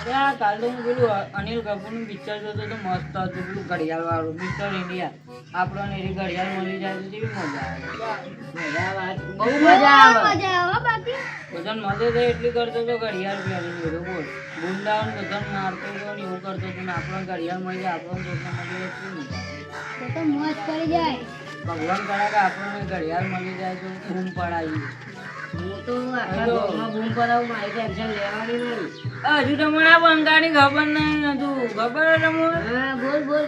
ત્યાં કાલ તો હું પેલું અનિલ કપૂરનું પિક્ચર જોતો તો મસ્ત હતું પેલું ઘડિયાળ વાળું મિસ્ટર ઇન્ડિયા. આપણને એની ઘડિયાળ મળી જાય તો કેવી મજા આવે. બહુ મજા આવે. બધાને મદદ એટલી કરતો તો ઘડિયાળ પહેરી ગયો બોલ. ગુંડાઓને બધાને મારતો હતો ને એવું કરતો હતો ને આપણને ઘડિયાળ મળી જાય આપણને જોતા મળી જાય. ભગવાન કરે કે આપણને ઘડિયાળ મળી જાય તો બૂમ પડાવી. હું તો આખા ગામમાં બૂમ પડાવું, મારી ટેન્શન લેવાની નહીં. હજુ તમને આ બંકાની ખબર નહીં હતું. ખબર હે તમને? હા,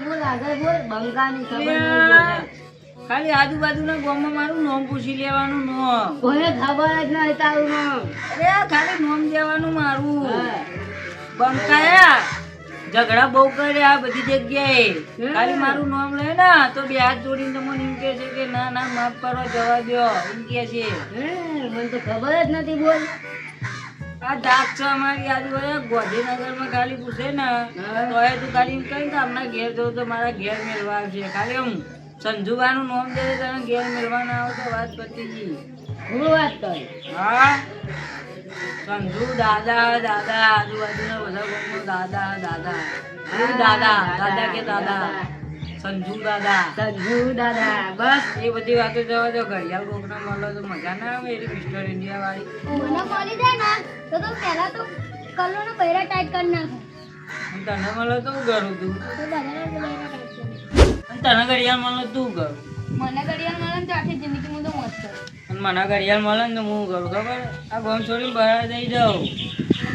બોલ આગળ બોલ. બંકાની ખબર નહીં બોલે. ખાલી આજુબાજુના ગામમાં મારું નામ પૂછી લેવાનું નામ. કોઈને ખબર જ નહીં તારું નામ. અરે ખાલી નામ દેવાનું મારું. હા. બંકાયા ઝઘડા બહુ કર્યા બધી જગ્યાએ. ખાલી મારું નામ લે ને તો બે હાથ જોડીને તમને એમ કે છે કે ના ના માફ કરો જવા દો એમ કે છે. મને તો ખબર જ નથી બોલ. આ ડાક છે અમારી આજુબાજુ ગોધીનગરમાં ખાલી પૂછે ને તો એ તું ખાલી એમ કહે કે હમણાં ઘેર જવું તો મારા ઘેર મેળવા આવશે. ખાલી આમ સંજુબાનું નામ દે તો તમે ઘેર મેળવા ના આવો તો વાત પતી ગઈ. હું વાત કરી. હા સંજુ દાદા દાદા આજુબાજુના બધા ગામમાં દાદા દાદા દાદા દાદા કે દાદા સંજુ દાદા સંજુ દાદા બસ. એ બધી વાતો જવા દો. ઘડિયાળ કોકના મળે તો મજા ના આવે. એટલે મિસ્ટર ઇન્ડિયા વાળી તને મળે તો હું કરું તું તને ઘડિયાળ મળે તું કરું અને મને ઘડિયાળ મળે ને તો હું કરું ખબર. આ ગોમ છોડીને બહાર જઈ જાઉં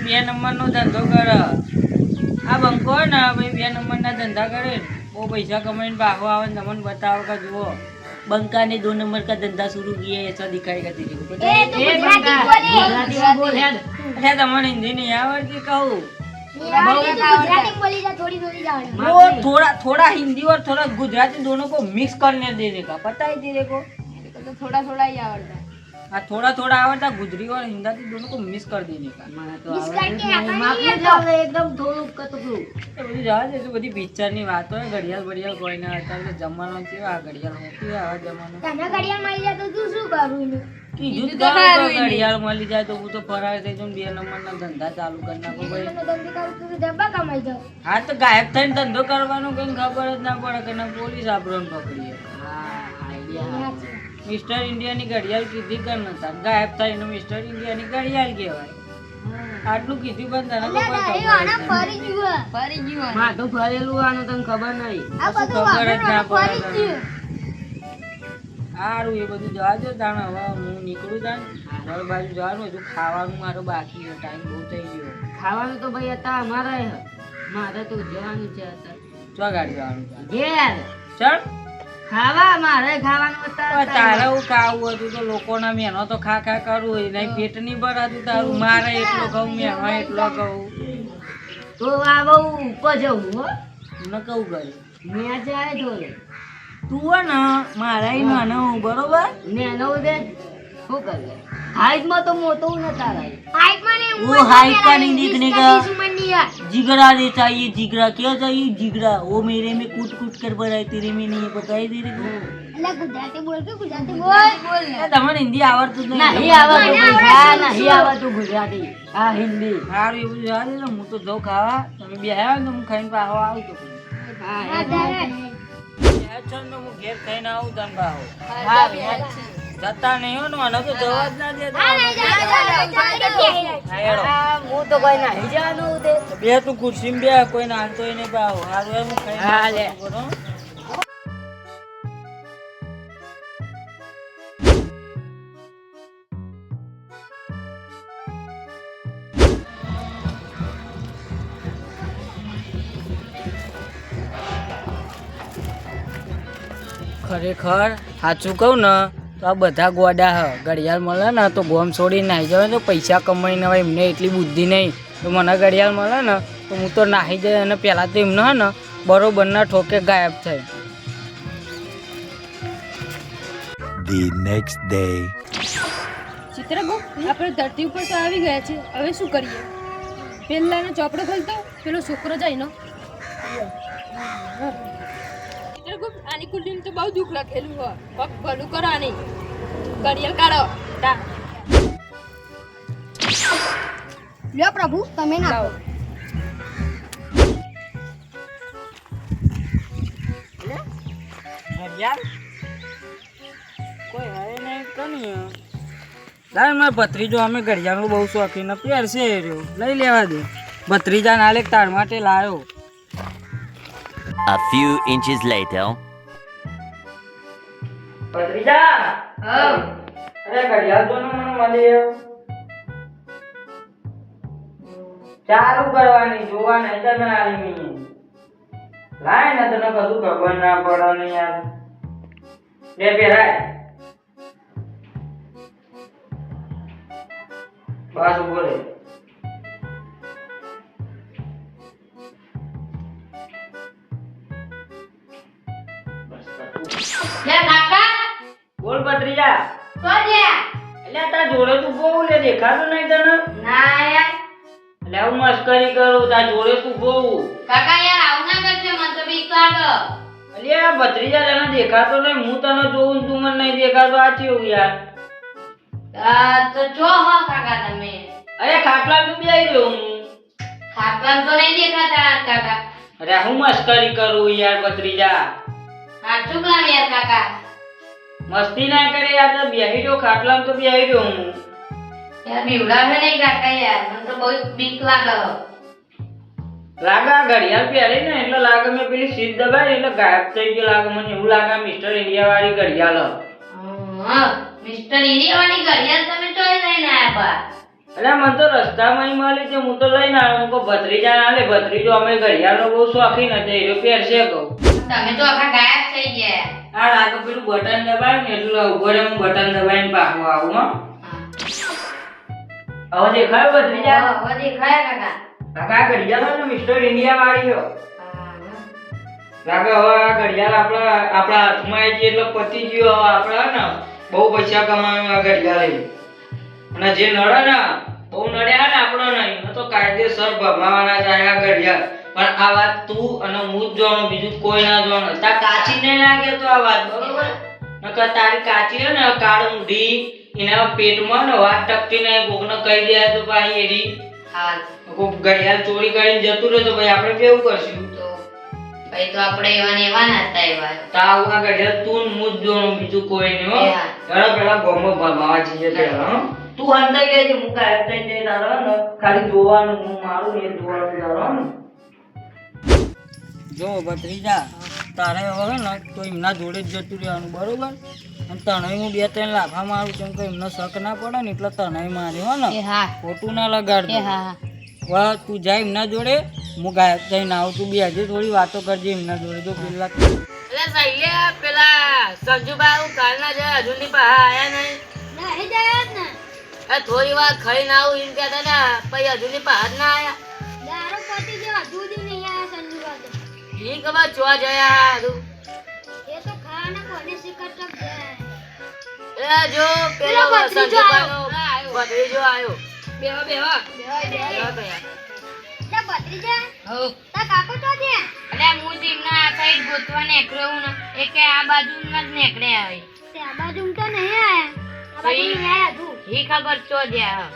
2 નંબરનો ધંધો કરે. આ બંકો હોય ને ભાઈ 2 નંબરના ધંધા કરે બહુ પૈસા કમાઈને ભાગો આવે ને તમને બતાવો કે જુઓ બંકા ने 2 नंबर का धंधा शुरू किया है ऐसा दिखाई करती थी. अच्छा તમને હિન્દી નહીં આવડતી કહું. थोड़ा हिंदी और थोड़ा गुजराती दोनों को मिक्स करने देने का पता है तेरे को. तो थोड़ा थोड़ा ही आवड़ता है. हाँ थोड़ा थोड़ा आवड़ता गुजरी और हिंदी दोनों को मिक्स कर देने का. એકદમ થોડું કતરું. એ બધી જવા દે. તો બધી પિક્ચર ની વાત હોય. ઘડિયાળ બડિયાળ કોઈ ના અત્યારે જમવાનો છે. આ ઘડિયાળ મોટી આવા જમાનો કીધું જ ખરું કે ઘડિયાળ મળી જાય તો હું તો ફરાર થઈ જાઉં 2 નંબરના ધંધા ચાલુ કરી નાખો ભાઈ. હા તો ગાયબ થઈને ધંધો કરવાનો કઈ ખબર જ ના પડે કે ના પોલીસ આપણને પકડીએ. મિસ્ટર ઇન્ડિયાની ઘડિયાળ કીધી કર નતા ગાયબ થઈને મિસ્ટર ઇન્ડિયાની ઘડિયાળ કહેવાય. આટલું કીધું પણ તને તો કોઈ ખબર માથું ફરેલું આનું તને ખબર નહીં. ખબર જ ના પડે. સારું એ બધું જવા દો તાણે. હવે હું નીકળું તાણ ઘર બાજુ જવાનું. હજુ ખાવાનું મારો બાકી છે. ટાઈમ બહુ થઈ ગયો. ખાવાનું તો ભાઈ હતા અમારે. મારે તો જવાનું છે અત્યારે. ચો ગાડી જવાનું ઘેર ચલ. ખાવા મારે ખાવાનું હતા. તારે હું ખાવું હતું તો લોકોના મેનો તો ખા ખા કરવું હોય નહીં. પેટ નહીં ભરાતું તારું. મારે એટલો કહું મેનો એટલો કહું તો આ બહુ ઉપર જવું હો. ન કહું કરે મેં જાય થોડે તું હે ને મારા નાનો બરોબર નેનો દે શું કરે. હાઈટમાં તો મોટો નતા રહી. वो हाइट का नहीं दिखने का. जिगरा दे चाहिए. जिगरा क्या चाहिए. जिगरा वो मेरे में कूट कूट कर भरा है तेरे में नहीं है. बताई दे रहे તમને હિન્દી આવડતું જ નહીં આવડતું ગુજરાતી. હા હિન્દી. સારું એવું જવા દે. હું તો જાઉં ખાવા. તમે બે આવ્યા ને તો હું ખાઈને પાહો આવું તો હું ઘેર ખાઈને આવું તને પાહો. જતા નહીં હો ને મને તો જવા જ ના દેતા. હું તો કોઈ નહીં જવાનું દે. બે તું ખુરશીમાં બે કોઈ નાનતો નહીં પાહો. સારું એમ હું ખાઈને આવું. ખરેખર સાચું કહું ને તો આ બધા ગોડા હ. ઘડિયાળ મળે ને તો ગોમ છોડીને નાહી જવાય. તો પૈસા કમાઈને હવે એમને એટલી બુદ્ધિ નહીં. તો મને ઘડિયાળ મળે ને તો હું તો નાહી જાય. અને પહેલાં તો એમને હે ને બરોબરના ઠોકે ગાયબ થાય. The next day. ચિત્રગુપ્ત આપણે ધરતી ઉપર તો આવી ગયા છે. હવે શું કરીએ? પેલાનો ચોપડો ખોલતો પેલો છોકરો જાય નો. ચિત્રગુપ્ત આની કુંડલીમાં તો બહુ દુઃખ લખેલું હોય. પગ ભલું કરો આની. ઘડિયાળ કાઢો. લ્યો પ્રભુ તમે નાખો. ઘડિયાળ કોઈ હવે નહીં કની લાય મારા ભત્રીજો અમે ઘડિયાળનો બહુ શોખીન પહેરશે એ રહ્યો લઈ લેવા દે ભત્રીજા નાલે તાર માટે લાયો A few inches later. ભત્રીજા હા અરે ઘડિયાળ તો મને મળી ચાલુ કરવાની જોવા નહીં તમે આલી લાય ને તને કશું ખબર ના પડે ને યાર લે પહેરાય બસ ઉભો રે લે કાકા બોલ ભત્રીજા તો જ્યા એટલે તાર જોડે તું બહુ લે દેખાતું નહીં તને ના યાર એટલે હું મસ્કરી કરું તાર જોડે તું બહુ કાકા યાર આવું ના કરજે મને તો બીક લાગે અલ્યા ભત્રીજા તને દેખાતો નહીં હું તને જોઉં તું મને નહીં દેખાતો આ કેવું યાર તો જો હો કાકા તમે અરે ખાટલા તું બેહી રહ્યો હું ખાટલા તો નહીં દેખાતા કાકા અરે હું મસ્કરી કરું યાર ભત્રીજા સાચું કામ યાર કાકા મસ્તી ના કરે યાર તો બેહી રહ્યો ખાટલામાં તો બેહી રહ્યો હું યાર બીવડાવે નહીં કાકા યાર મને તો બહુ બીક લાગે લાગે આ ઘડિયાળ પહેરી ને એટલે લાગે મેં પેલી સીટ દબાવી એટલે ગાયબ થઈ ગયો લાગે મને એવું લાગે મિસ્ટર ઇન્ડિયા વાળી ઘડિયાળ મિસ્ટર ઇન્ડિયા વાળી ઘડિયાળ તમે ચોઈ લઈને આયા બા અરે મને તો રસ્તામાં મળી છે હું તો લઈને આવ્યો હું ભત્રીજા ના લે ભત્રીજો અમે ઘડિયાળનો બહુ શોખીન હતો એ પહેરશે કહું તમે તો આખા ગાયબ થઈ ગયા આ લાગે પેલું બટન દબાવે ને એટલે ઉભો રે હું બટન દબાવીને પાછું આવું હો હવે દેખાય ભત્રીજા હવે દેખાય કાકા કાકા ઘડિયાળ ને મિસ્ટર ઇન્ડિયા વાળી હો લાગે હવે આ ઘડિયાળ આપણા હાથમાં આવી ગઈ એટલે પતી ગયો હવે આપણે ને બહુ પૈસા કમાવા આ ઘડિયાળ અને જે નડે ને બહુ નડ્યા ને આપણો નહીં તો કાયદેસર ભમાવાના જાય આ ઘડિયાળ પણ આ વાત તું અને હું જ જાણો બીજું કોઈ ના જાણો તાર કાચી નહીં લાગે તો આ વાત બરોબર નકર તારી કાચી હે ને કાળ ઊંધી એના પેટમાં ને વાત ટકતી નહીં કોકને કહી દે તો ભાઈ એરી હા કોક ઘડિયાળ ચોરી કરીને જતું રહે તો ભાઈ આપણે કેવું કરશું તો ભાઈ તો આપણે એવા ને એવા ના હતા એવા તાવ આ ઘડિયાળ તું ને હું જ જાણો બીજું કોઈ નહીં હો જરા પેલા ગોમો ભમાવા જઈએ પેલા હો તું અંદાઈ ગઈ છે હું ગાયબ થઈ જઈ તારો ને ખાલી જોવાનું હું મારું ને જોવાનું તારો ને જો ભત્રીજા તારે હવે ને તો એમના જોડે જ જતું રહેવાનું બરોબર અને તને હું 2-3 લાફા મારું કેમ કે એમને શક ના પડે ને એટલે તને માર્યો હો ને હા ખોટું ના લગાડતો હા વાહ તું જાય એમના જોડે હું ગાયબ થઈને આવું તું બી હજી થોડી વાતો કરજે એમના જોડે તો પેલા એટલે સહીલે પેલા સંજુભાઈ કાલના જે હજુ ની બહાર આયા નહીં ના એ જાય જ ને થોડી વાર ખાઈને આવું એમ કહેતા ને પછી હજુ ની બહાર ના આયા દારો પતી ગયો દૂધ નહીં આયા સંજુબા તો ઈ ખબર ચો જયા હજુ એ તો ખાવાના કોને શીખર તક જાય એ જો પેલો ભત્રીજો સંજુભાઈનો ભત્રીજો આયો બેહો બેહો લે ભત્રીજા હો તા કાકો તો દે એટલે હું જીવના આ સાઈડ ગોતવા નીકળ્યો હું ને એ કે આ બાજુમાં જ નીકળે આવી તે આ બાજુ તો નહીં આયા આ બાજુ નહીં આયા તું ઈ ખબર ચો જ્યા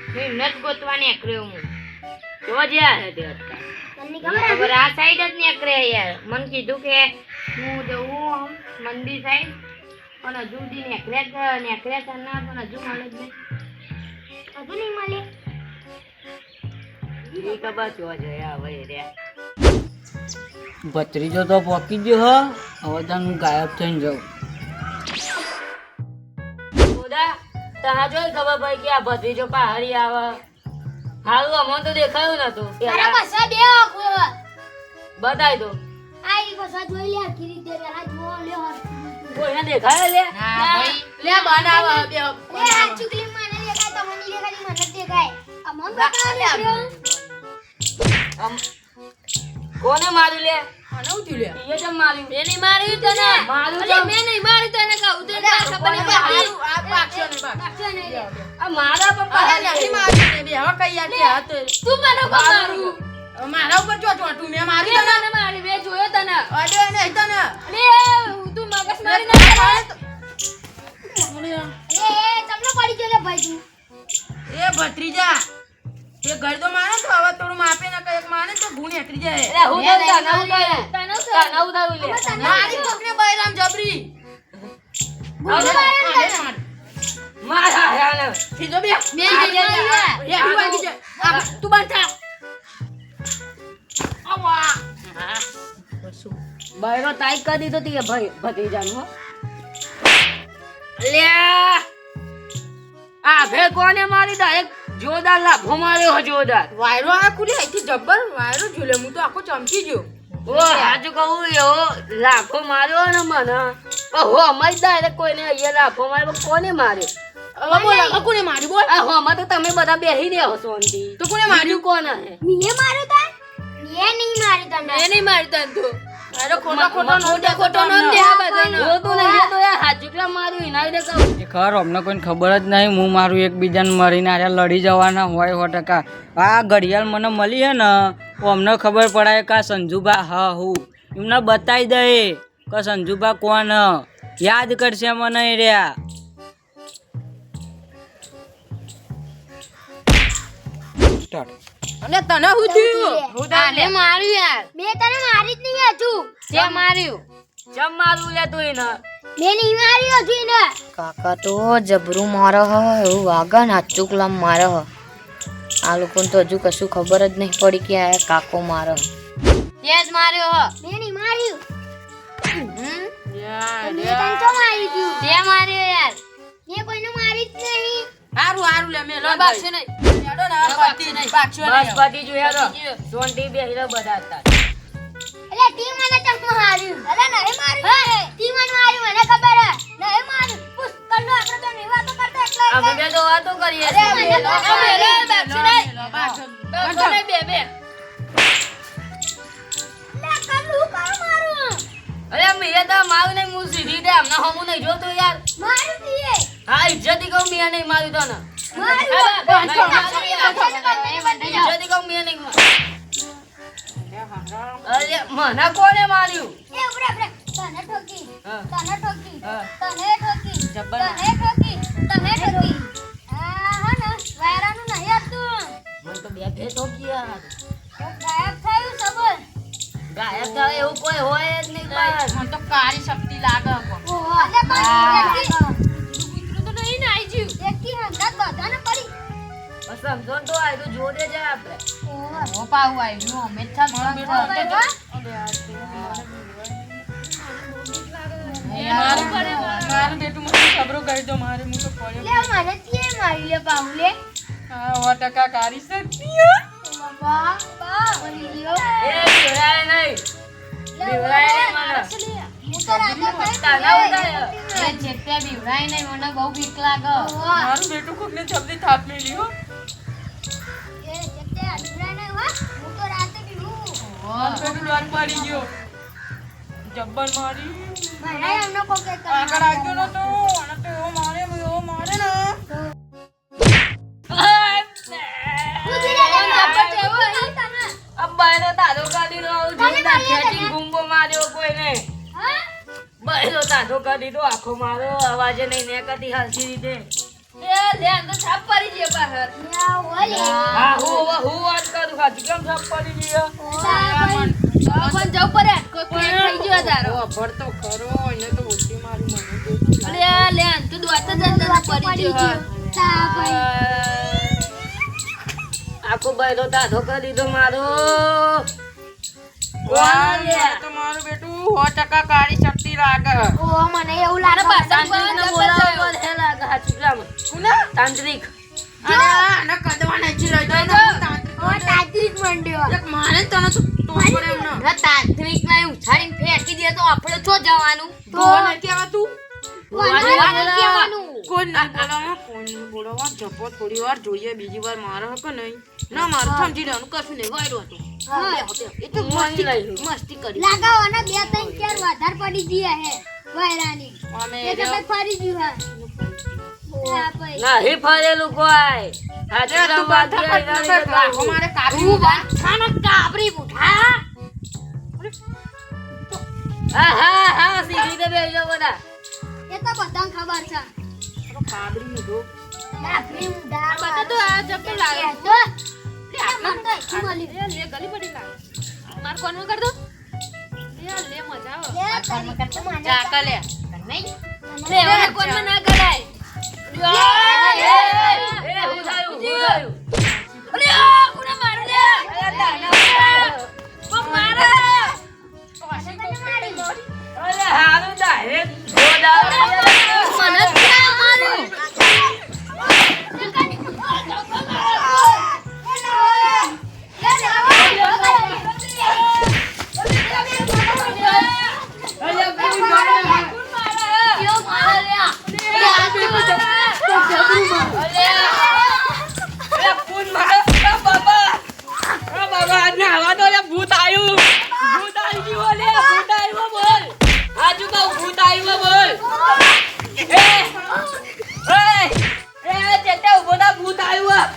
હું એમને જ ગોતવા નીકળ્યો હું ચો જ્યા હે તે તને ખબર આ સાઈડ જ નીકળે યાર મને કીધું કે હું જવું આમ મંદિર સાઈડ પણ હજુ સુધી નીકળ્યા ના પણ હજુ મળે જ નહીં હજુ નહીં મળે ઈ ખબર ચો જયા હવે રહ્યા ભત્રીજો તો પોકી ગયો હો હવે તને હું ગાયબ થઈને જાઉં ખોદા તને જોઈ ખબર પડી કે આ ભત્રીજો પહાડી આવે હારું અમને તો દેખાયું નતું તારા પાછા બે કોઈ બતાવી દો આ ઈ પાછા જોઈ લે આખી રીતે પેલા જો લે કોઈને દેખાય લે લે બનાવ બે લે આ ચુકલી મને દેખાય તમને દેખાય મને જ દેખાય આ મન બતાવ લે કોને માર્યું લે આનો ઉઠી લે ઈએ તો માર્યું મેં નહીં માર્યું તને માર્યું તો મેં નહીં માર્યું તને કહું તો ખબર નહીં આ પાક્ષો ને પાછો નહીં લે આ મારા પપ્પા નહીં માર્યું ને બે હવે કઈ યાર કે હાથ તું મને મારું મારા ઉપર જો ચોટું મેં માર્યું તને મારી મેં જોયો તને અડે નહીં તને લે તું મગજ મારી ના એ તમને પડી ગયો લે ભાઈ તું એ ભત્રીજા એ ઘર તો મારે તો હવે થોડું માપે ના કઈક માને તો ભૂણ એકરી જાય એટલે હું તો તને ઉતારું લે મારી પકડે રામ જબરી મારા યાર સીધો બે તું બંધ આવા બહેરો ટાઈટ કરી દીધો તી ભાઈ ભતીજાનું હો લ્યા આ ભે કોને મારી દા એક જોરદાર લાફો માર્યો હો જોરદાર વાયરો આ કુલી અહીંથી જબ્બર વાયરો ઝૂલે હું તો આખો ચમકી ગયો ઓ હાજુ કહું એવો લાફો માર્યો ને મને હો મજદાર એટલે કોઈને અહીંયા લાફો માર્યો કોને માર્યો હવે બોલ કોને મારી બોલ આ હોમાં તો તમે બધા બેહી રહ્યા છો શાંતિ તો કોને માર્યું કોણ હે મેં માર્યો તા મેં નહીં મારી તને એ નહીં મારી તન તો વાયરો ખોટો નો દે આ બધાનો જો તો નહીં તો યાર હાજુકલા માર્યું એના રીતે કહું ખર અમને કોઈ ખબર જ નહીં હું મારું એકબીજાને મરીને આર્યા લડી જવાના હોય 100%. આ ઘડિયાળ મને મળી હે ને તો અમને ખબર પડાય કે આ સંજુબા હા હું એમને બતાવી દે કે સંજુબા કોણ યાદ કરશે મને એ રહ્યા અને તને હું થયું આને માર્યું યાર મેં તને મારી જ નહીં હજુ તે માર્યું ચમ મારું લે તું એને મેં નહીં માર્યું હજુ એને કાકા તો જબરું મારે હ એવું વાગે ને આચુકલામ મારે હ આ લોકોને તો હજુ કશું ખબર જ નહીં પડી કે આ કાકો મારે તે જ માર્યો હ મેં નહીં માર્યું મેં તને તો મારી દીધું તે માર્યો યાર મેં કોઈને મારી જ નહીં હારું લે મે લો બાક્ષે નહીં હેડો ના બાક્ષે બસ પતી જોયા તો સોંટી બેહી રહ્યા બધા હતા એટલે તી મને ચમ માર્યું અલે નહીં માર્યું તી મને માર્યું મને ખબર હે નહીં માર્યું પુસ કલ્લો આપણે તો નહીં વાતો કરતા એટલે અમે બે તો વાતો કરીએ અરે છીએ બાક્ષે નહીં બે લે કલ્લું કર મારું અરે મેં તો મારું નહીં હું સીધી દે હમણાં હમું નહીં જોતો યાર મારું તીએ હા ઇજ્જતી કહું મેં નહીં માર્યું તને ઇજ્જતી કહું મેં નહીં અરે મને કોને માર્યું એ ઉભરે તને ઠોકી હા. તને ઠોકી હા. તને ઠોકી જબ્બર. તને ઠોકી તને ઠોકી આ હા ને વાયરાનું નહીં હતું મને તો બે ભે ઠોકીયા ગાયબ થયું સબર ગાયબ થાય એવું કોઈ હોય જ નહીં બસ મને તો કાળી શક્તિ લાગે ઓહો અલે પણ કૂતરું તો નહીં ને આઈ જ્યું એકી હંગાત બધાને પડી બસ સમજો તો આ તો જોડે જાય આપણે ઓહો ઓ પાઉ આવ્યું અમે છા મારું બેટું મને ખબરો કરી દો મારે હું તો પડ્યો લે મને તીએ મારી લે પાઉલે હા 100% કાળી શક્તિ બાબા બા મને લ્યો એ જોડાય નહીં બીવડાય નહીં મને. હું તો રાતે પડી તાના ઉડાય. એ જેતે બીવરાય નહીં મને બહુ બીક લાગે ઓહો મારું બેટું કોકને જલ્દી થાપ લઈ લ્યો એ જતે અધૂરા નહીં હો હું તો રાતે પીવું બેટું ડર પડી ગયો જબ્બર મારી મને એમનો કોકે આગળ આવ્યો નતો અને તો એવો મારે ને અબ્બાએ તો તારો કાઢી રહ્યો જોરદાર ખેંચી ગુંબો માર્યો કોઈને બહેરો તારો કાઢી દો આખો મારો અવાજે નહીં ને કદી હાલતી રીતે હા હું વાત કરું ખાતી કેમ સબ પડી ગયો ભરતો ખરો એને તો ઓછી મારી આખો બહેરો તારો કરી દીધો મારો તો મારું બેટું 100% કાળી શક્તિ લાગે મને એવું લાગે તાંત્રિકને બોલાવો બધે લાગે હાચુકલામાં. કોના તાંત્રિક આના કદવા નથી લઈ જાય તાંત્રિક મંડ્યો એક મારે તને તો ટોપર એમનો તાંત્રિક ના ઉછાડીને ફેંકી દે તો આપણે તો જવાનું તો નથી આવતું કોઈ નહીં બોલાવા જપો થોડી વાર જોઈએ બીજી વાર મારે હકે નહીં ના મારે સમજી લેવાનું કશું નહીં વાયરો હતો એ તો મસ્તી કરી લાગાવાના 2-3 ચાર વધાર પડી ગયા હે વાયરાની અમે એ તો કઈ ફરી ગયું હે હા ભાઈ નહીં ફરેલું કોઈ હાચુકલા બાકી મારે કાબરી કાબરી ઉઠા હા સીધી રીતે બેસી જાઓ બધા એ તો બધાને ખબર છે કાબરી નું કાબરી ઉઠા બધા તો આ જપ્પે લાગે તો લે મન તો મળી ગલી પડી લાગે માર કોણ કર દો લે ચાકા લે નહીં લેવાના કોનમાં ના કરાય હું થયું અરે આ કોને મારું લે કોક મારે અરે હારું ડાયરેક્ટ ગોડા મને ક્યાં માર્યું ભૂત આવ્યું ગયું લે ભૂત આવ્યું બોલ આજુ કહું ભૂત આવ્યું બોલ એ ચેતા ઉભો થા ભૂત આવ્યું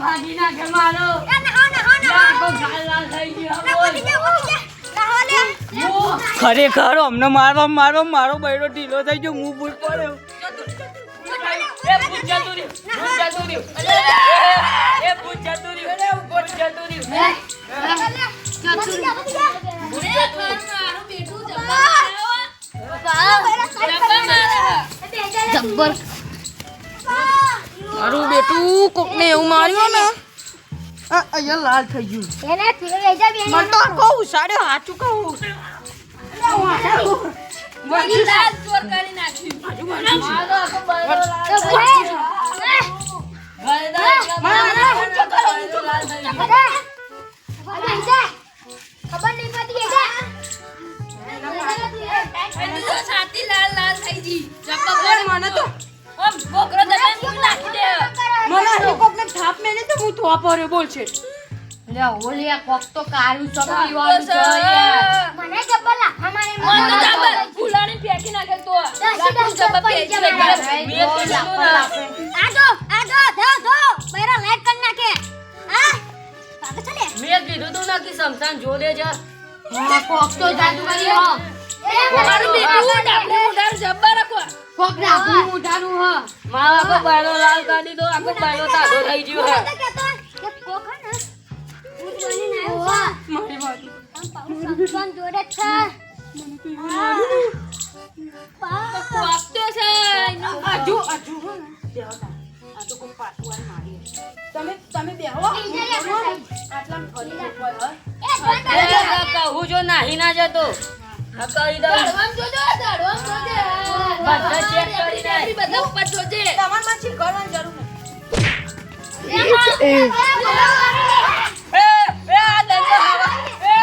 ભાગી નાખે મારો ખરેખર અમને મારો બૈરો ઢીલો થઈ ગયો હું ભૂત પડ્યો એ ભૂત જતું રહ્યું એ ભૂત જતું રહ્યું જબ્બર મારું બેટું કોકને એવું માર્યું ને અહીંયા લાલ થઈ ગયું એને ફીરે લઈ જા બેન મને તો કહું સાડે હાચું કહું મારી લાજ ચોર કરી નાખ્યું ખબર નહીં પડતી છાતી લાલ લાલ થઈ ગઈ જબ્બર મને તો ઓમ બોકરો દબાઈને નાખી દે મને કોકને થાપ મેને તો હું થોપ પડ્યો બોલ છે લે ઓલિયા કોક તો કારું ચકલી વાળું છે યાર મને જબ્બર લાફા મારે મને જબ્બર ફૂલાણી ફેંકી નાખે તો લાખું જબ્બર ફેંકી નાખે આજો ધો બૈરા લાઈટ કર નાખે હા પાછો ચલે મેં કીધું તું ના કે સમસાન જો દે જા હા કોક તો જાદુ કરી હો મારું બેટું ડાબલી મુઢાર જબ્બર રાખો કોક રાબુ મુઢાનું હ મારા કો બાયરો લાલ કાઢી દો આખો બાયરો તાડો થઈ ગયો હે તો કેતો કે કોક હે ને ભૂત બનીને આવ્યો મારી વાત સંસાન જોડે છે વાગતો છે આજુ આ તો કોઈ પાછું આ મારી તમે બેહો આટલા કહું જો નાહી ના જતો આ કરી દઉં દડવામ જોજો બધા ચેક કરી દે બધા ઉપર જોજે તમાર માં ચીક કરવાની જરૂર નથી એ એ આ દંડો હવા એ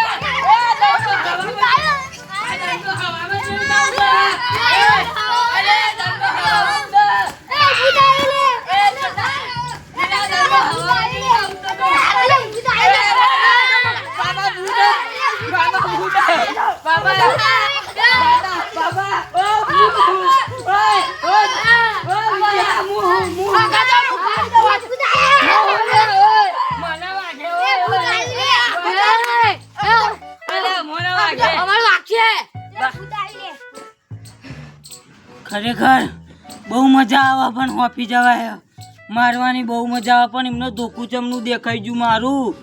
આ દંડો હવા અરે દંડો હવા ખરેખર બહુ મજા આવે પણ હોપી જવાય મારવાની બહુ મજા આવે પણ એમને ધોકું ચમનું દેખાઈ ગયું મારું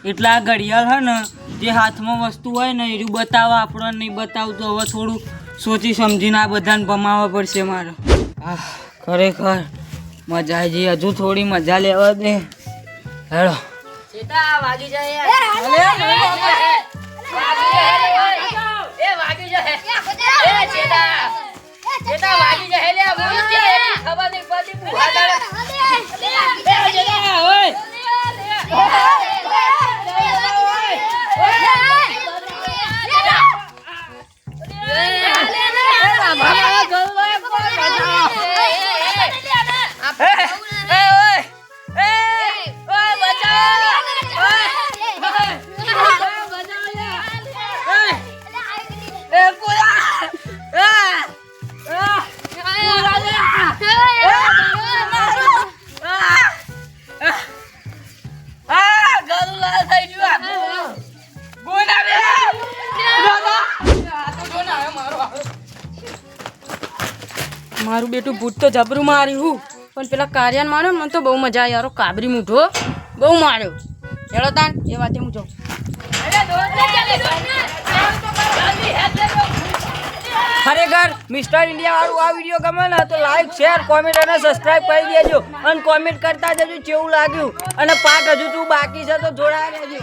એટલે આ ઘડિયાળ હે ને જે હાથમાં વસ્તુ હોય ને એનું બતાવે આપણને નહીં બતાવતું હવે થોડું સોચી સમજીને આ બધાને ભમાવવા પડશે મારે ખરેખર મજા આવી જઈ હજુ થોડી મજા લેવા દે હેડો સીતા વાગી જાય વાગી જાય જેતા વાગી જાય લે બોલ કે ખબર નહીં પડતી ભૂખા દાડે ઓય મારું બેટું ભૂત તો જબરું માર્યું હું પણ પેલા કાર્યાન માર્યો ને મને તો બહુ મજા આવી યારો કાબરી મૂઠો બહુ માર્યો હેલો તાન એ વાતે હું જાઉં ખરેખર મિસ્ટર ઇન્ડિયા વાળું આ વિડીયો ગમે ને તો લાઈક શેર કોમેન્ટ અને સબસ્ક્રાઇબ કરી દેજો અને કોમેન્ટ કરતા જજો કેવું લાગ્યું અને પાર્ટ હજુ તું બાકી છે તો જોડાયા રહેજો